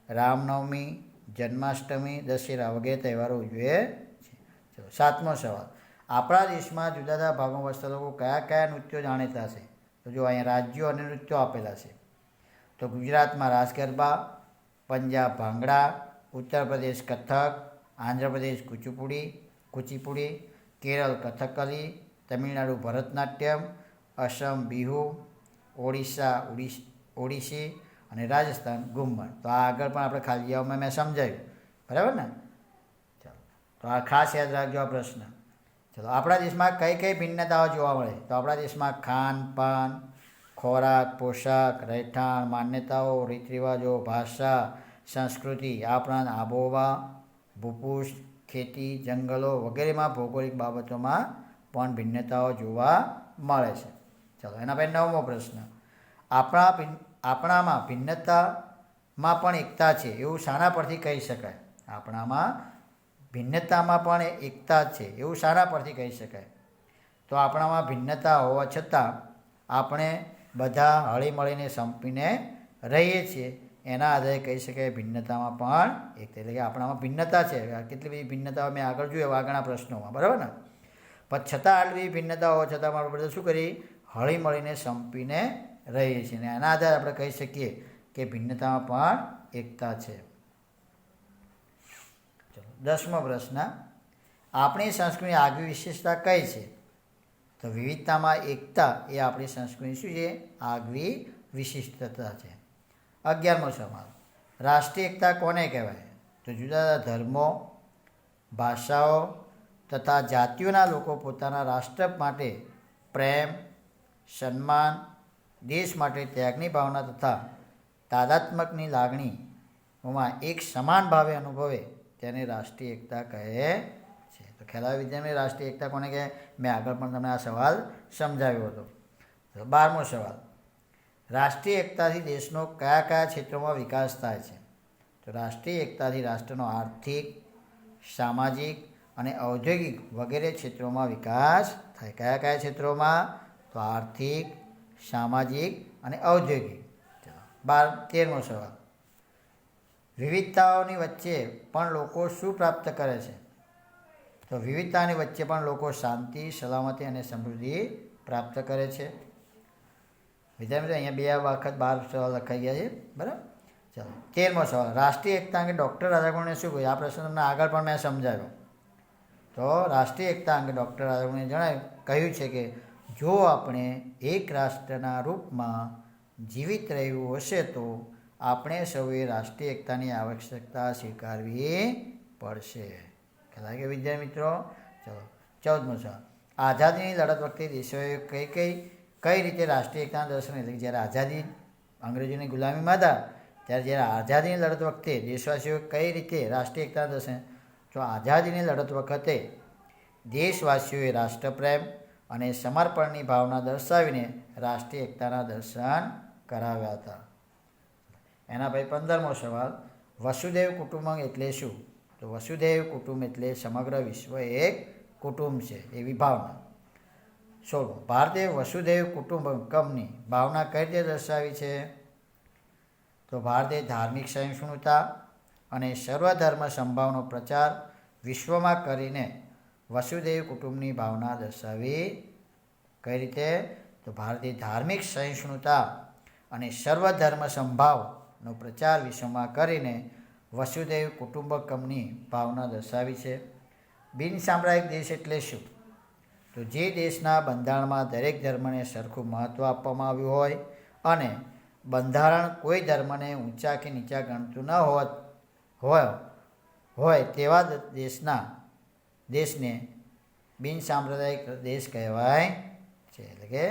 રામનવમી, જન્માષ્ટમી, દશેરા વગેરે તહેવારો ઉજવે છે. ચલો 7મો સવાલ, આપણા દેશમાં જુદા જુદા ભાગમાં વસતા લોકો કયા કયા નૃત્યો જાણીતા છે? તો જો અહીંયા રાજ્યો અને નૃત્યો આપેલા છે. તો ગુજરાતમાં રાસ ગરબા, પંજાબ ભાંગડા, ઉત્તર પ્રદેશ કથક, આંધ્રપ્રદેશ કુચીપુડી, કેરળ કથકલી, તમિલનાડુ ભરતનાટ્યમ, અસમ બિહુ, ઓડિશા ઓડિશી અને રાજસ્થાન ઘુમ્મર. તો આ આગળ પણ આપણે ખાલી જગ્યાઓમાં મેં સમજાવ્યું, બરાબર ને? ચાલો, તો આ ખાસ યાદ રાખજો આ પ્રશ્ન. ચલો, આપણા દેશમાં કઈ કઈ ભિન્નતાઓ જોવા મળે? તો આપણા દેશમાં ખાન પાન, ખોરાક, પોશાક, રહેઠાણ, માન્યતાઓ, રીત રિવાજો, ભાષા, સંસ્કૃતિ, આ ઉપરાંત આબોહવા, ભૂપૃષ્ઠ, ખેતી, જંગલો વગેરેમાં ભૌગોલિક બાબતોમાં પણ ભિન્નતાઓ જોવા મળે છે. ચાલો, એના પછી 9મો પ્રશ્ન, આપણામાં ભિન્નતામાં પણ એકતા છે એવું શાના પરથી કહી શકાય? આપણામાં ભિન્નતામાં પણ એકતા છે એવું શાના પરથી કહી શકાય? તો આપણામાં ભિન્નતા હોવા છતાં આપણે બધા હળીમળીને સંપીને રહીએ છીએ, એના આધારે કહી શકાય ભિન્નતામાં પણ એકતા. એટલે કે આપણામાં ભિન્નતા છે. કેટલી બધી ભિન્નતાઓ મેં આગળ જોયું આગળના પ્રશ્નોમાં, બરાબર ને? પણ છતાં આટલી ભિન્નતા હોવા છતાં આપણે બધા શું કરીએ? હળીમળીને સંપીને રહીએ છીએ, અને એના આધારે આપણે કહી શકીએ કે ભિન્નતામાં પણ એકતા છે. ચલો, 10મો પ્રશ્ન, આપણી સંસ્કૃતિની આગવી વિશેષતા કઈ છે? તો વિવિધતામાં એકતા એ આપણી સંસ્કૃતિ શું છે? આગવી વિશિષ્ટતા છે. 11મો સવાલ, રાષ્ટ્રીય એકતા કોને કહેવાય? તો જુદા જુદા ધર્મો, ભાષાઓ તથા જાતિઓના લોકો પોતાના રાષ્ટ્ર માટે પ્રેમ, સન્માન, દેશ માટે ત્યાગની ભાવના તથા તાદાત્મ્યની લાગણીઓમાં એક સમાન ભાવે અનુભવે તેને રાષ્ટ્રીય એકતા કહે છે. તો ખ્યાલ આવે વિદ્યાર્થી, રાષ્ટ્રીય એકતા કોને કહે? મેં આગળ પણ તમને આ સવાલ સમજાવ્યો હતો. 12મો સવાલ, રાષ્ટ્રીય એકતાથી દેશનો કયા કયા ક્ષેત્રોમાં વિકાસ થાય છે? તો રાષ્ટ્રીય એકતાથી રાષ્ટ્રનો આર્થિક, સામાજિક અને ઔદ્યોગિક વગેરે ક્ષેત્રોમાં વિકાસ થાય. કયા કયા ક્ષેત્રોમાં? તો આર્થિક, સામાજિક અને ઔદ્યોગિક. ચલો, 13મો સવાલ, વિવિધતાઓની વચ્ચે પણ લોકો શું પ્રાપ્ત કરે છે? તો વિવિધતાની વચ્ચે પણ લોકો શાંતિ, સલામતી અને સમૃદ્ધિ પ્રાપ્ત કરે છે. વિદ્યાર્થી મિત્રો, અહીંયા 2 વખત 12 સવાલ લખાઈ ગયા છે, બરાબર. ચાલો, 13મો સવાલ, રાષ્ટ્રીય એકતા અંગે ડૉક્ટર રાધાકૃષ્ણને શું કહ્યું? આ પ્રશ્ન તમને આગળ પણ મેં સમજાવ્યો. તો રાષ્ટ્રીય એકતા અંગે ડૉક્ટર રાધાકૃષ્ણને કહ્યું છે કે જો આપણે એક રાષ્ટ્રના રૂપમાં જીવિત રહેવું હશે તો આપણે સૌએ રાષ્ટ્રીય એકતાની આવશ્યકતા સ્વીકારવી પડશે. ખ્યાલ કે વિદ્યાર્થી મિત્રો? ચલો, 14મો સવાલ, આઝાદીની લડત વખતે દેશોએ કઈ રીતે રાષ્ટ્રીય એકતાના દર્શન, એટલે કે જ્યારે આઝાદી અંગ્રેજોની ગુલામીમાં હતા ત્યારે જ્યારે આઝાદીની લડત વખતે દેશવાસીઓ કઈ રીતે રાષ્ટ્રીય એકતાના દર્શન? તો આઝાદીની લડત વખતે દેશવાસીઓએ રાષ્ટ્રપ્રેમ અને સમર્પણની ભાવના દર્શાવીને રાષ્ટ્રીય એકતાના દર્શન કરાવ્યા હતા. એના પછી 15મો સવાલ, વસુધૈવ કુટુંબકમ એટલે શું? તો વસુધૈવ કુટુંબ એટલે સમગ્ર વિશ્વ એક કુટુંબ છે એવી ભાવના. 16મો, ભારતે વસુધૈવ કુટુંબકમની ભાવના કઈ રીતે દર્શાવી છે? તો ભારતે ધાર્મિક સહિષ્ણુતા અને સર્વધર્મ સંભાવનો પ્રચાર વિશ્વમાં કરીને વસુધૈવ કુટુંબની ભાવના દર્શાવી. કઈ રીતે? તો ભારતે ધાર્મિક સહિષ્ણુતા અને સર્વધર્મ સંભાવનો પ્રચાર વિશ્વમાં કરીને વસુધૈવ કુટુંબકમની ભાવના દર્શાવી છે. બિનસાંપ્રદાયિક દેશ એટલે શું? તો જે દેશના બંધારણમાં દરેક ધર્મને સરખું મહત્ત્વ આપવામાં આવ્યું હોય અને બંધારણ કોઈ ધર્મને ઊંચા કે નીચા ગણતું ન હોય તેવા દેશને બિનસાંપ્રદાયિક દેશ કહેવાય છે. એટલે કે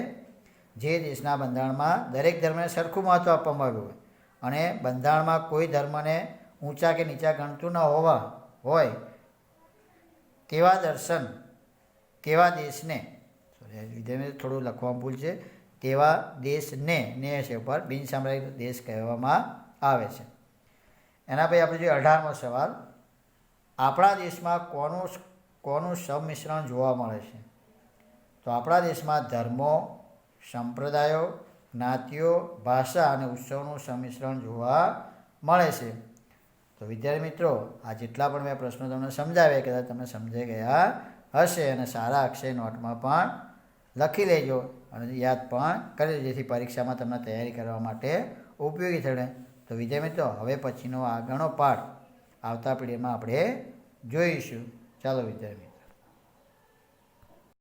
જે દેશના બંધારણમાં દરેક ધર્મને સરખું મહત્ત્વ આપવામાં આવ્યું હોય અને બંધારણમાં કોઈ ધર્મને ઊંચા કે નીચા ગણતું ન હોય તેવા દેશને થોડું લખવામાં ભૂલ છે, તેવા દેશને છે ઉપર બિનસાંપ્રદાયિક દેશ કહેવામાં આવે છે. એના પછી આપણે જોઈએ 18મો સવાલ, આપણા દેશમાં કોનું સંમિશ્રણ જોવા મળે છે? તો આપણા દેશમાં ધર્મો, સંપ્રદાયો, જ્ઞાતિઓ, ભાષા અને ઉત્સવનું સંમિશ્રણ જોવા મળે છે. તો વિદ્યાર્થી મિત્રો, આ જેટલા પણ મેં પ્રશ્નો તમને સમજાવ્યા કદાચ તમે સમજાઈ ગયા હશે અને સારા અક્ષય નોટમાં પણ લખી લેજો અને યાદ પણ કરી લેજો, જેથી પરીક્ષામાં તમને તૈયારી કરવા માટે ઉપયોગી થશે. તો વિદ્યાર્થી મિત્રો, હવે પછીનો આગળનો પાઠ આવતા પીડીએફમાં આપણે જોઈશું. ચાલો વિદ્યાર્થી.